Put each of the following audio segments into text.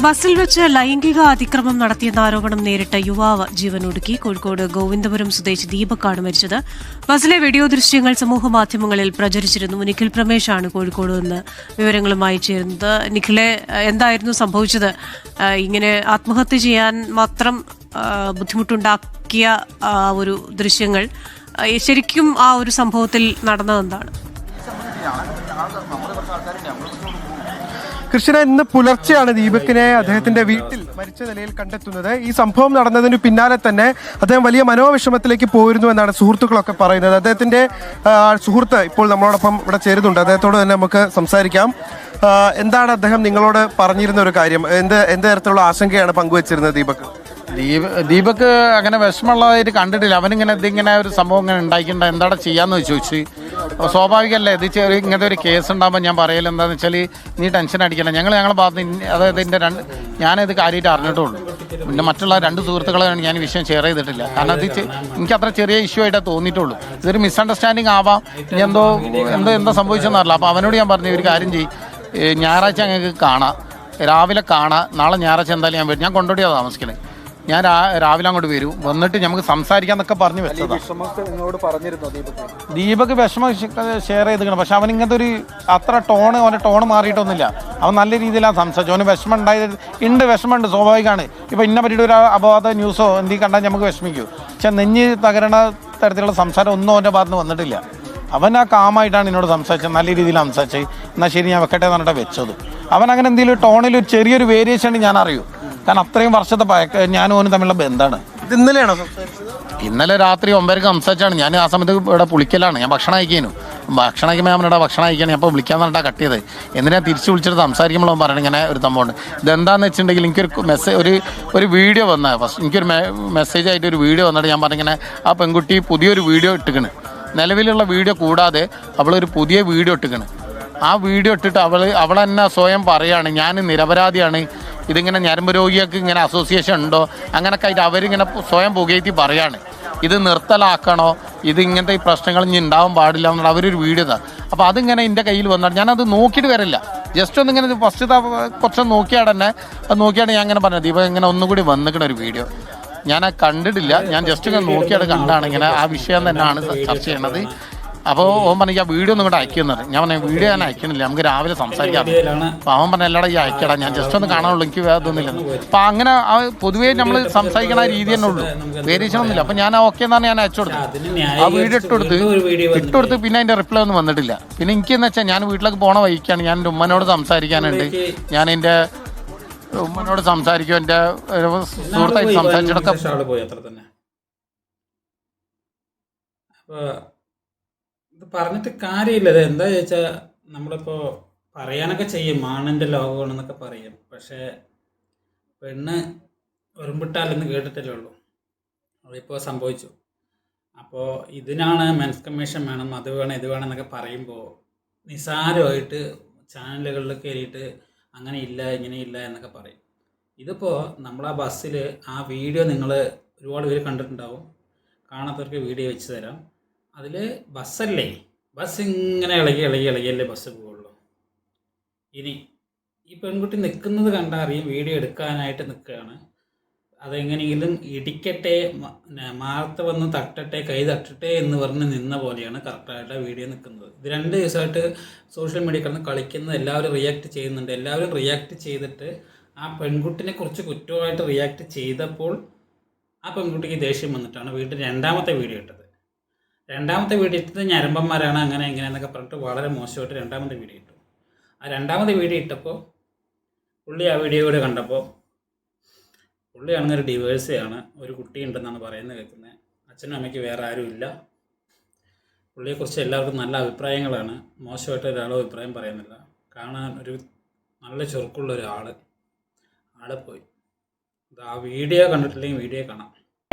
ബസ്സിൽ വെച്ച് ലൈംഗിക അതിക്രമം നടത്തിയെന്ന ആരോപണം നേരിട്ട യുവാവ് ജീവനൊടുക്കി. കോഴിക്കോട് ഗോവിന്ദപുരം സ്വദേശി ദീപക്കാണ് മരിച്ചത്. ബസ്സിലെ വീഡിയോ ദൃശ്യങ്ങൾ സമൂഹമാധ്യമങ്ങളിൽ പ്രചരിച്ചിരുന്നു. നിഖിൽ പ്രമേശാണ് കോഴിക്കോട് നിന്ന് വിവരങ്ങളുമായി ചേരുന്നത്. നിഖിലെ, എന്തായിരുന്നു സംഭവിച്ചത്? ഇങ്ങനെ ആത്മഹത്യ ചെയ്യാൻ മാത്രം ബുദ്ധിമുട്ടുണ്ടാക്കിയ ഒരു ദൃശ്യങ്ങൾ ശരിക്കും ആ ഒരു സംഭവത്തിൽ നടന്നതെന്താണ്? കൃഷ്ണ, ഇന്ന് പുലർച്ചെയാണ് ദീപകിനെ അദ്ദേഹത്തിന്റെ വീട്ടിൽ മരിച്ച നിലയിൽ കണ്ടെത്തുന്നത്. ഈ സംഭവം നടന്നതിന് പിന്നാലെ തന്നെ അദ്ദേഹം വലിയ മനോവിഷമത്തിലേക്ക് പോയിരുന്നു എന്നാണ് സുഹൃത്തുക്കളൊക്കെ പറയുന്നത്. അദ്ദേഹത്തിന്റെ സുഹൃത്ത് ഇപ്പോൾ നമ്മളോടൊപ്പം ഇവിടെ ചേരുന്നുണ്ട്. അദ്ദേഹത്തോട് തന്നെ നമുക്ക് സംസാരിക്കാം. എന്താണ് അദ്ദേഹം നിങ്ങളോട് പറഞ്ഞിരുന്ന ഒരു കാര്യം? എന്ത് തരത്തിലുള്ള ആശങ്കയാണ് പങ്കുവച്ചിരുന്നത് ദീപക് അങ്ങനെ വിഷമമുള്ളതായിട്ട് കണ്ടിട്ടില്ല. ഇതിങ്ങനെ ഒരു സംഭവം ഇങ്ങനെ ഉണ്ടാക്കിണ്ട എന്താണ് ചെയ്യാന്ന് ചോദിച്ചു. സ്വാഭാവികമല്ലേ, ഇത് ഇങ്ങനത്തെ ഒരു കേസ് ഉണ്ടാകുമ്പോൾ ഞാൻ പറയൽ എന്താണെന്ന് വെച്ചാൽ, നീ ടെൻഷൻ അടിക്കണ്ട, ഞങ്ങളുടെ ഭാഗത്ത് അതായത് ഞാനിത് കാര്യമായിട്ട് അറിഞ്ഞിട്ടുള്ളൂ. പിന്നെ മറ്റുള്ള രണ്ട് സുഹൃത്തുക്കളെ ഞാൻ ഈ വിഷയം ഷെയർ ചെയ്തിട്ടില്ല. കാരണം എനിക്ക് അത്ര ചെറിയ ഇഷ്യൂ ആയിട്ടേ തോന്നിയിട്ടുള്ളൂ. ഇതൊരു മിസ്അണ്ടർസ്റ്റാൻഡിങ് ആവാം, ഇനി എന്താ സംഭവിച്ചെന്നറിയില്ല. അപ്പോൾ അവനോട് ഞാൻ പറഞ്ഞു, ഒരു കാര്യം ചെയ്യും, ഞായറാഴ്ച ഞങ്ങൾക്ക് കാണാം, രാവിലെ കാണാം, നാളെ ഞായറാഴ്ച എന്തായാലും ഞാൻ വരും, ഞാൻ കൊണ്ടോടിയാണ് താമസിക്കണേ, ഞാൻ രാവിലെ അങ്ങോട്ട് വരും, വന്നിട്ട് നമുക്ക് സംസാരിക്കാന്നൊക്കെ പറഞ്ഞു വെച്ചതാണ്. ദീപക് വിഷമം ഷെയർ ചെയ്തിരിക്കണം. പക്ഷെ അവൻ ഇങ്ങനത്തെ ഒരു അത്ര അവൻ്റെ ടോണ് മാറിയിട്ടൊന്നുമില്ല. അവൻ നല്ല രീതിയിലാണ് സംസാരിച്ചു. അവന് വിഷമമുണ്ട്, സ്വാഭാവികമാണ്. ഇപ്പം ഇന്ന പറ്റിയിട്ട് ഒരു അപവാദ ന്യൂസോ എന്തെങ്കിലും കണ്ടാൽ നമുക്ക് വിഷമിക്കൂ. പക്ഷെ നെഞ്ഞ് തകരണ തരത്തിലുള്ള സംസാരം ഒന്നും അവൻ്റെ ഭാഗത്ത് നിന്ന് വന്നിട്ടില്ല. അവൻ ആ കാമായിട്ടാണ് എന്നോട് സംസാരിച്ചത്, നല്ല രീതിയിൽ സംസാരിച്ചത്. എന്നാൽ ശരി, ഞാൻ വെക്കട്ടെ എന്ന് പറഞ്ഞിട്ട് വെച്ചത്. അവൻ അങ്ങനെ എന്തെങ്കിലും ടോണിൽ ഒരു ചെറിയൊരു വേരിയേഷൻ ഞാൻ അറിയൂ. കാരണം അത്രയും വർഷത്തെ ഞാനും ഓനും തമ്മിലുള്ള ബന്ധമാണ്. ഇന്നലെ രാത്രി 9:00 സംസാരിച്ചാണ്. ഞാൻ ആ സമയത്ത് ഇവിടെ പുളിക്കലാണ്, ഞാൻ ഭക്ഷണം കഴിക്കാനും. ഭക്ഷണം കഴിക്കുമ്പോൾ ഞാൻ ഇവിടെ ഭക്ഷണം കഴിക്കാൻ അപ്പോൾ വിളിക്കാന്ന് പറഞ്ഞാൽ കട്ട് ചെയ്തത്. എന്തിനാ തിരിച്ച് വിളിച്ചിട്ട് സംസാരിക്കുമ്പോൾ പറയണം ഇങ്ങനെ ഒരു സംഭവമുണ്ട്. ഇതെന്താണെന്ന് വെച്ചിട്ടുണ്ടെങ്കിൽ, എനിക്കൊരു ഒരു വീഡിയോ വന്നാൽ ഫസ്റ്റ് എനിക്കൊരു മെസ്സേജ് ആയിട്ട് ഒരു വീഡിയോ വന്നിട്ട് ഞാൻ പറഞ്ഞിങ്ങനെ, ആ പെൺകുട്ടി പുതിയൊരു വീഡിയോ ഇട്ടിക്കണ്, നിലവിലുള്ള വീഡിയോ കൂടാതെ അവളൊരു പുതിയ വീഡിയോ ഇട്ടിക്കണ്. ആ വീഡിയോ ഇട്ടിട്ട് അവൾ തന്നെ സ്വയം പറയുകയാണ്, ഞാൻ നിരപരാധിയാണ്, ഇതിങ്ങനെ ഞരമ്പ് രോഗികൾക്ക് ഇങ്ങനെ അസോസിയേഷൻ ഉണ്ടോ അങ്ങനെയൊക്കെ ആയിട്ട് അവരിങ്ങനെ സ്വയം പുകയറ്റി പറയാണ്, ഇത് നിർത്തലാക്കണോ, ഇത് ഇങ്ങനത്തെ ഈ പ്രശ്നങ്ങൾ ഇനി ഉണ്ടാവാൻ പാടില്ല എന്നുള്ള അവരൊരു വീഡിയോ തന്നെ. അപ്പോൾ അതിങ്ങനെ എൻ്റെ കയ്യിൽ വന്നാൽ ഞാനത് നോക്കിയിട്ട് വരില്ല, ജസ്റ്റ് ഒന്നിങ്ങനെ ഫസ്റ്റ് കുറച്ച് നോക്കിയാൽ തന്നെ അത് നോക്കിയാണ് ഞാൻ അങ്ങനെ പറഞ്ഞത്. ദീപ ഇങ്ങനെ ഒന്നുകൂടി വന്നിക്കണ ഒരു വീഡിയോ ഞാൻ കണ്ടിട്ടില്ല, ഞാൻ ജസ്റ്റ് ഇങ്ങനെ നോക്കിയാണ് കണ്ടാണ് ഇങ്ങനെ ആ വിഷയം തന്നെയാണ് ചർച്ച ചെയ്യണത്. അപ്പോൾ അവൻ പറഞ്ഞു, ആ വീഡിയോ ഒന്നും കൂടെ അയക്കുന്നത്. ഞാൻ പറഞ്ഞു, വീഡിയോ ഞാൻ അയക്കണില്ല, നമുക്ക് രാവിലെ സംസാരിക്കാം. അപ്പോൾ അവൻ പറഞ്ഞു, എല്ലാടെ ഈ അയക്കടാ, ഞാൻ ജസ്റ്റ് ഒന്ന് കാണാനുള്ളൂ, എനിക്ക് വേറൊന്നുമില്ലെന്ന്. അപ്പോൾ അങ്ങനെ പൊതുവേ നമ്മൾ സംസാരിക്കണ രീതി തന്നെ ഉള്ളൂ, വേരിയേഷൻ ഒന്നുമില്ല. അപ്പോൾ ഞാൻ ഓക്കെ എന്നാണ് ഞാൻ അയച്ചു കൊടുത്തത്. ആ വീഡിയോ ഇട്ടുകൊടുത്ത് പിന്നെ അതിൻ്റെ റിപ്ലൈ ഒന്നും വന്നിട്ടില്ല. പിന്നെ എനിക്കെന്ന് വെച്ചാൽ ഞാൻ വീട്ടിലേക്ക് പോണ വഴിക്കാണ്, ഞാൻ എൻ്റെ ഉമ്മനോട് സംസാരിക്കാനുണ്ട്, ഞാൻ എൻ്റെ ഉമ്മനോട് സംസാരിക്കും, എൻ്റെ സുഹൃത്തായിട്ട് സംസാരിച്ചിട്ടൊക്കെ പറഞ്ഞിട്ട് കാര്യമില്ല. അത് എന്താ ചോദിച്ചാൽ, നമ്മളിപ്പോൾ പറയാനൊക്കെ ചെയ്യും, മാണിൻ്റെ ലോകമാണെന്നൊക്കെ പറയും. പക്ഷേ പെണ്ണ് ഉറുമ്പിട്ടാലെന്ന് കേട്ടിട്ടല്ലേ ഉള്ളൂ. അതിപ്പോൾ സംഭവിച്ചു. അപ്പോൾ ഇതിനാണ് മെൻസ് കമ്മീഷൻ വേണം, അത് വേണം, ഇത് വേണം എന്നൊക്കെ പറയുമ്പോൾ നിസാരമായിട്ട് ചാനലുകളിൽ കയറിയിട്ട് അങ്ങനെ ഇല്ല ഇങ്ങനെ ഇല്ല എന്നൊക്കെ പറയും. ഇതിപ്പോൾ നമ്മൾ ആ ബസ്സിൽ ആ വീഡിയോ നിങ്ങൾ ഒരുപാട് പേര് കണ്ടിട്ടുണ്ടാവും. കാണാത്തവർക്ക് വീഡിയോ വെച്ച് തരാം. അതിൽ ബസ്സല്ലേ, ബസ് ഇങ്ങനെ ഇളകിയല്ലേ ബസ് പോവുള്ളൂ. ഇനി ഈ പെൺകുട്ടി നിൽക്കുന്നത് കണ്ടാൽ അറിയും, വീഡിയോ എടുക്കാനായിട്ട് നിൽക്കുകയാണ്. അതെങ്ങനെയെങ്കിലും ഇടിക്കട്ടെ, മാർത്ത വന്ന് തട്ടട്ടെ, കൈ തട്ടട്ടെ എന്ന് പറഞ്ഞ് നിന്ന പോലെയാണ് കറക്റ്റായിട്ട് വീഡിയോ നിൽക്കുന്നത്. ഇത് 2 ദിവസമായിട്ട് സോഷ്യൽ മീഡിയ കിടന്ന് കളിക്കുന്നത്, എല്ലാവരും റിയാക്ട് ചെയ്യുന്നുണ്ട്. എല്ലാവരും റിയാക്ട് ചെയ്തിട്ട് ആ പെൺകുട്ടിനെ കുറിച്ച് കുറ്റമായിട്ട് റിയാക്ട് ചെയ്തപ്പോൾ ആ പെൺകുട്ടിക്ക് ദേഷ്യം വന്നിട്ടാണ് വീണ്ടും 2ാമത്തെ വീഡിയോ ഇട്ടത്. 2ാമത്തെ വീഡിയോ ഇട്ടത് ഞരമ്പന്മാരാണ് അങ്ങനെ എന്നൊക്കെ പറഞ്ഞിട്ട് വളരെ മോശമായിട്ട് 2ാമത്തെ വീഡിയോ ഇട്ടു. ആ 2ാമത്തെ വീഡിയോ ഇട്ടപ്പോൾ പുള്ളി ആ വീഡിയോ കൂടെ കണ്ടപ്പോൾ പുള്ളിയാണെങ്കിൽ ഒരു ഡിവേഴ്സാണ്, ഒരു കുട്ടിയുണ്ടെന്നാണ് പറയുന്നത് കേൾക്കുന്നത്. അച്ഛനും അമ്മയ്ക്ക് വേറെ ആരും ഇല്ല. പുള്ളിയെക്കുറിച്ച് എല്ലാവർക്കും നല്ല അഭിപ്രായങ്ങളാണ്, മോശമായിട്ട് ഒരാളും അഭിപ്രായം പറയുന്നില്ല. കാണാൻ ഒരു നല്ല ചുറുക്കുള്ള ആളെ പോയി. ആ വീഡിയോ കണ്ടിട്ടില്ലെങ്കിൽ വീഡിയോ കാണാം.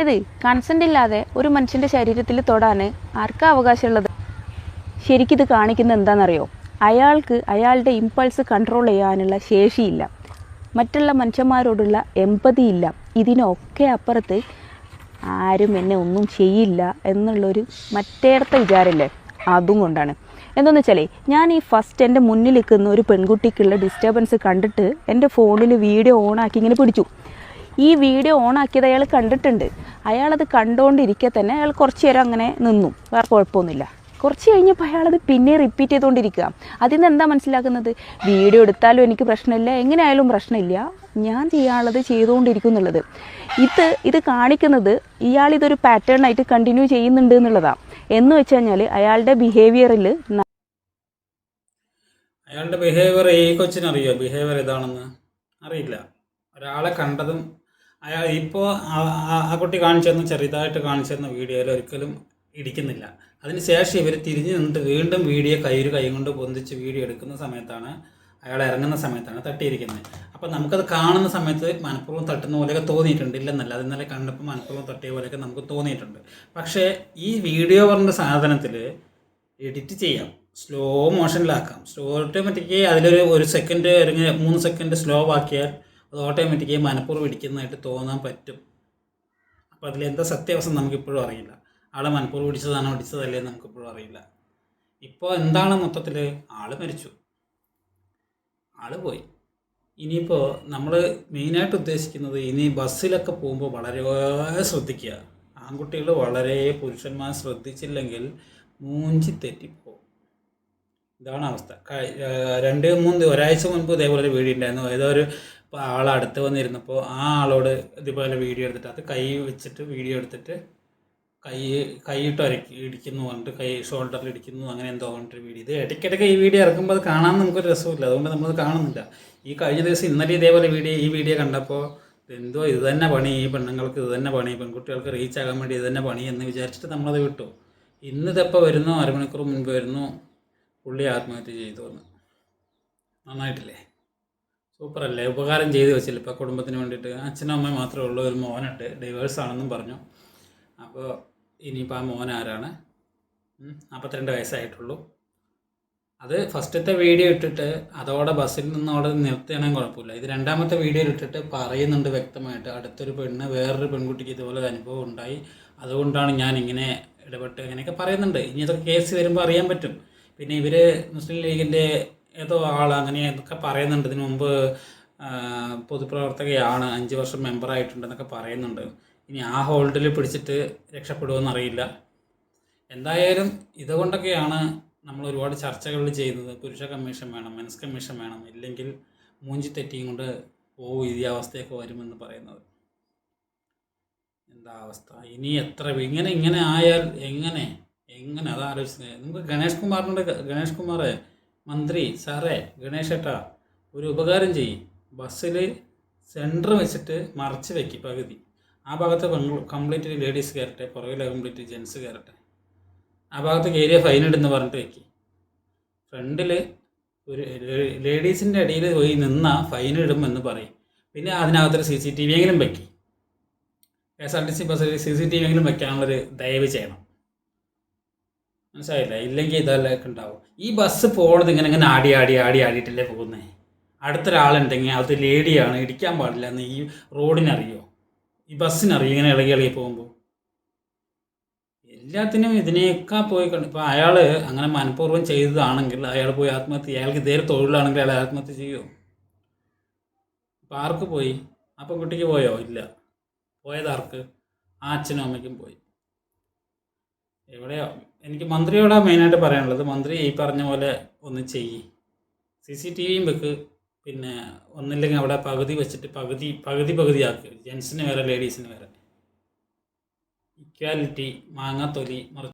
കൺസെന്റ് ഇല്ലാതെ ഒരു മനുഷ്യന്റെ ശരീരത്തിൽ തൊടാൻ ആർക്കാ അവകാശമുള്ളത്? ശരിക്കിത് കാണിക്കുന്നത് എന്താണെന്നറിയോ? അയാൾക്ക് അയാളുടെ ഇമ്പൾസ് കൺട്രോൾ ചെയ്യാനുള്ള ശേഷിയില്ല, മറ്റുള്ള മനുഷ്യന്മാരോടുള്ള എമ്പതി ഇല്ല. ഇതിനൊക്കെ അപ്പുറത്ത് ആരും എന്നെ ഒന്നും ചെയ്യില്ല എന്നുള്ളൊരു മറ്റേടത്തെ വിചാരമില്ലേ, അതും കൊണ്ടാണ്. എന്താണെന്ന് വെച്ചാലേ, ഞാൻ ഈ ഫസ്റ്റ് എൻ്റെ മുന്നിൽ നിൽക്കുന്ന ഒരു പെൺകുട്ടിക്കുള്ള ഡിസ്റ്റർബൻസ് കണ്ടിട്ട് എൻ്റെ ഫോണിൽ വീഡിയോ ഓണാക്കി ഇങ്ങനെ പിടിച്ചു. ഈ വീഡിയോ ഓണാക്കിയത് അയാൾ കണ്ടിട്ടുണ്ട്. അയാളത് കണ്ടുകൊണ്ടിരിക്കെ തന്നെ അയാൾ കുറച്ച് നേരം അങ്ങനെ നിന്നു, വേറെ കുഴപ്പമൊന്നുമില്ല. കുറച്ച് കഴിഞ്ഞപ്പോൾ അയാളത് പിന്നെ റിപ്പീറ്റ് ചെയ്തുകൊണ്ടിരിക്കുക. അതിൽ നിന്ന് എന്താ മനസ്സിലാക്കുന്നത്? വീഡിയോ എടുത്താലും എനിക്ക് പ്രശ്നമില്ല, എങ്ങനെയായാലും പ്രശ്നമില്ല, ഞാൻ ചെയ്യാനുള്ളത് ചെയ്തുകൊണ്ടിരിക്കും എന്നുള്ളത്. ഇത് കാണിക്കുന്നത് ഇയാളിതൊരു പാറ്റേൺ ആയിട്ട് കണ്ടിന്യൂ ചെയ്യുന്നുണ്ട് എന്നുള്ളതാണ്. എന്ന് വെച്ച് കഴിഞ്ഞാൽ അയാളുടെ ബിഹേവിയറിൽ ഈ കൊച്ചിനറിയോ ബിഹേവിയർ ഇതാണെന്ന്? അറിയില്ല. ഒരാളെ കണ്ടതും അയാൾ ഇപ്പോൾ ആ കുട്ടി കാണിച്ചിരുന്ന ചെറുതായിട്ട് കാണിച്ചിരുന്ന വീഡിയോയിൽ ഒരിക്കലും ഇടിക്കുന്നില്ല. അതിന് ശേഷം ഇവർ തിരിഞ്ഞ് നിന്നിട്ട് വീണ്ടും വീഡിയോ കൈ കൊണ്ട് പൊന്തിച്ച് വീഡിയോ എടുക്കുന്ന സമയത്താണ്, അയാൾ ഇറങ്ങുന്ന സമയത്താണ് തട്ടിയിരിക്കുന്നത്. അപ്പോൾ നമുക്കത് കാണുന്ന സമയത്ത് മനഃപൂർവ്വം തട്ടുന്ന പോലെയൊക്കെ തോന്നിയിട്ടുണ്ട്, ഇല്ലെന്നല്ല, അത് ഇന്നലെ കണ്ടപ്പോൾ മനഃപൂർവ്വം തട്ടിയ പോലെയൊക്കെ നമുക്ക് തോന്നിയിട്ടുണ്ട്. പക്ഷേ ഈ വീഡിയോ പറഞ്ഞ സാധനത്തിൽ എഡിറ്റ് ചെയ്യാം, സ്ലോ മോഷനിലാക്കാം, സ്ലോ ഓട്ടോമാറ്റിക്കായി അതിലൊരു സെക്കൻഡ് അല്ലെങ്കിൽ 3 സെക്കൻഡ് സ്ലോ ആക്കിയാൽ അത് ഓട്ടോമാറ്റിക്കായി മനഃപൂർവ്വം ഇടിക്കുന്നതായിട്ട് തോന്നാൻ പറ്റും. അപ്പോൾ അതിലെന്താ സത്യാവസ്ഥ നമുക്കിപ്പോഴും അറിയില്ല. ആളെ മനഃപൂർവ്വം ഇടിച്ചതല്ലേ നമുക്കിപ്പോഴും അറിയില്ല. ഇപ്പോൾ എന്താണ് മൊത്തത്തിൽ? ആൾ മരിച്ചു, ആൾ പോയി. ഇനിയിപ്പോൾ നമ്മൾ മെയിനായിട്ട് ഉദ്ദേശിക്കുന്നത്, ഇനി ബസ്സിലൊക്കെ പോകുമ്പോൾ വളരെ ശ്രദ്ധിക്കുക. ആൺകുട്ടികൾ വളരെ, പുരുഷന്മാർ ശ്രദ്ധിച്ചില്ലെങ്കിൽ മൂഞ്ചി തെറ്റിപ്പോകും. ഇതാണ് അവസ്ഥ. ഒരാഴ്ച മുൻപ് ഇതേപോലെ ഒരു വീഡിയോ ഉണ്ടായിരുന്നു. ഏതൊരു ആൾ അടുത്ത് വന്നിരുന്നപ്പോൾ ആ ആളോട് ഇതുപോലെ വീഡിയോ എടുത്തിട്ട് അത് കൈ വെച്ചിട്ട് വീഡിയോ എടുത്തിട്ട് കൈയിട്ട് ഇടിക്കുന്നു പറഞ്ഞിട്ട് ഷോൾഡറിൽ ഇടിക്കുന്നു, അങ്ങനെ എന്തോ പറഞ്ഞിട്ടൊരു വീഡിയോ. ഇത് ഇടയ്ക്കിടയ്ക്ക് ഈ വീഡിയോ ഇറക്കുമ്പോൾ അത് കാണാൻ നമുക്കൊരു രസമില്ല, അതുകൊണ്ട് നമ്മളത് കാണുന്നില്ല. ഈ കഴിഞ്ഞ ദിവസം ഇന്നലെ ഇതേപോലെ ഈ വീഡിയോ കണ്ടപ്പോൾ എന്തോ ഇത് തന്നെ പണി, ഈ പെണ്ണുങ്ങൾക്ക് ഇത് തന്നെ പണി, പെൺകുട്ടികൾക്ക് റീച്ച് ആകാൻ വേണ്ടി ഇത് തന്നെ പണി എന്ന് വിചാരിച്ചിട്ട് നമ്മളത് വിട്ടു. ഇന്നിതെപ്പോൾ വരുന്നു, അരമണിക്കൂർ മുൻപ് വരുന്നു, പുള്ളി ആത്മഹത്യ ചെയ്തു വന്നു. നന്നായിട്ടില്ലേ? സൂപ്പറല്ലേ? ഉപകാരം ചെയ്ത് വെച്ചില്ല. ഇപ്പോൾ കുടുംബത്തിന് വേണ്ടിയിട്ട് അച്ഛനും അമ്മയും മാത്രമേ ഉള്ളൂ, ഒരു മോനുണ്ട്, ഡൈവേഴ്സാണെന്നും പറഞ്ഞു. അപ്പോൾ ഇനിയിപ്പോൾ ആ മോൻ ആരാണ്? 42 വയസ്സായിട്ടുള്ളൂ. അത് ഫസ്റ്റത്തെ വീഡിയോ ഇട്ടിട്ട് അതോടെ ബസ്സിൽ നിന്ന് അവിടെ നിർത്തുകയാണെങ്കിൽ കുഴപ്പമില്ല. ഇത് രണ്ടാമത്തെ വീഡിയോ ഇട്ടിട്ട് പറയുന്നുണ്ട് വ്യക്തമായിട്ട്, അടുത്തൊരു വേറൊരു പെൺകുട്ടിക്ക് ഇതുപോലെ അനുഭവം ഉണ്ടായി, അതുകൊണ്ടാണ് ഞാൻ ഇങ്ങനെ ഇടപെട്ട്, ഇങ്ങനെയൊക്കെ പറയുന്നുണ്ട്. ഇനി ഇതൊക്കെ കേസ് വരുമ്പോൾ അറിയാൻ പറ്റും. പിന്നെ ഇവർ മുസ്ലിം ലീഗിൻ്റെ ഏതോ അങ്ങനെ ഇതൊക്കെ പറയുന്നുണ്ട്. ഇതിനു മുമ്പ് പൊതുപ്രവർത്തകയാണ്, 5 വർഷം മെമ്പറായിട്ടുണ്ടെന്നൊക്കെ പറയുന്നുണ്ട്. ഇനി ആ ഹോൾഡിൽ പിടിച്ചിട്ട് രക്ഷപ്പെടുമെന്നറിയില്ല. എന്തായാലും ഇതുകൊണ്ടൊക്കെയാണ് നമ്മൾ ഒരുപാട് ചർച്ചകൾ ചെയ്യുന്നത്. പുരുഷ കമ്മീഷൻ വേണം, മെൻസ് കമ്മീഷൻ വേണം, ഇല്ലെങ്കിൽ മൂഞ്ചി തെറ്റിയും കൊണ്ട് ഈ അവസ്ഥയൊക്കെ വരുമെന്ന് പറയുന്നത്. എന്താ അവസ്ഥ? ഇനി എത്ര ഇങ്ങനെ ആയാൽ എങ്ങനെ അത് ആലോചിക്കുന്നത്? നമുക്ക് ഗണേഷ് കുമാറെ, മന്ത്രി സാറേ, ഗണേഷ് ഏട്ടാ, ഒരു ഉപകാരം ചെയ്യും. ബസ്സിൽ സെൻറ്റർ വെച്ചിട്ട് മറച്ച് വെക്കി പകുതി. ആ ഭാഗത്ത് കംപ്ലീറ്റ് ലേഡീസ് കയറട്ടെ, പുറകിൽ കംപ്ലീറ്റ് ജെൻസ് കയറട്ടെ. ആ ഭാഗത്തേക്ക് ഏരിയ ഫൈൻ ഇടുന്ന് പറഞ്ഞിട്ട് വെക്കി. ഫ്രണ്ടിൽ ഒരു ലേഡീസിൻ്റെ ഇടയിൽ പോയി നിന്നാൽ ഫൈൻ ഇടുമെന്ന് പറയും. പിന്നെ അതിനകത്തൊരു CCTV എങ്കിലും വെക്കി. KSRTC ബസ്സിൽ CCTV എങ്കിലും വെക്കാനുള്ളൊരു ദയവ് ചെയ്യണം. മനസ്സിലായില്ല? ഇല്ലെങ്കിൽ ഇതെല്ലാം ഉണ്ടാവും. ഈ ബസ് പോണത് ഇങ്ങനെ ആടിയിട്ടല്ലേ പോകുന്നത്. അടുത്തൊരാളുണ്ടെങ്കിൽ അത് ലേഡിയാണ്, ഇടിക്കാൻ പാടില്ല എന്ന് ഈ റോഡിനറിയോ, ഈ ബസ്സിനറിയോ? ഇങ്ങനെ ഇളകി പോകുമ്പോൾ എല്ലാത്തിനും ഇതിനെയൊക്കെ പോയി കണ്ടു. ഇപ്പോൾ അയാൾ അങ്ങനെ മനഃപൂർവ്വം ചെയ്തതാണെങ്കിൽ അയാൾ പോയി ആത്മഹത്യ, അയാൾക്ക് ഇതേ തൊഴിലാണെങ്കിൽ അയാൾ ആത്മഹത്യ ചെയ്യുമോ? അപ്പോൾ ആർക്ക് പോയി? ആ പെൺകുട്ടിക്ക് പോയോ? ഇല്ല. പോയതാർക്ക്? ആ അച്ഛനും അമ്മയ്ക്കും പോയി. എവിടെയോ എനിക്ക് മന്ത്രിയോടാണ് മെയിനായിട്ട് പറയാനുള്ളത്. മന്ത്രി ഈ പറഞ്ഞ പോലെ ഒന്ന് ചെയ്യ്, CCTVയും വെക്ക്. പിന്നെ ഒന്നില്ലെങ്കിൽ അവിടെ പകുതി വെച്ചിട്ട് പകുതിയാക്ക്, ജെൻസിന് വേറെ ലേഡീസിന് വേറെ. ഇക്വാലിറ്റി, മാങ്ങാത്തൊലി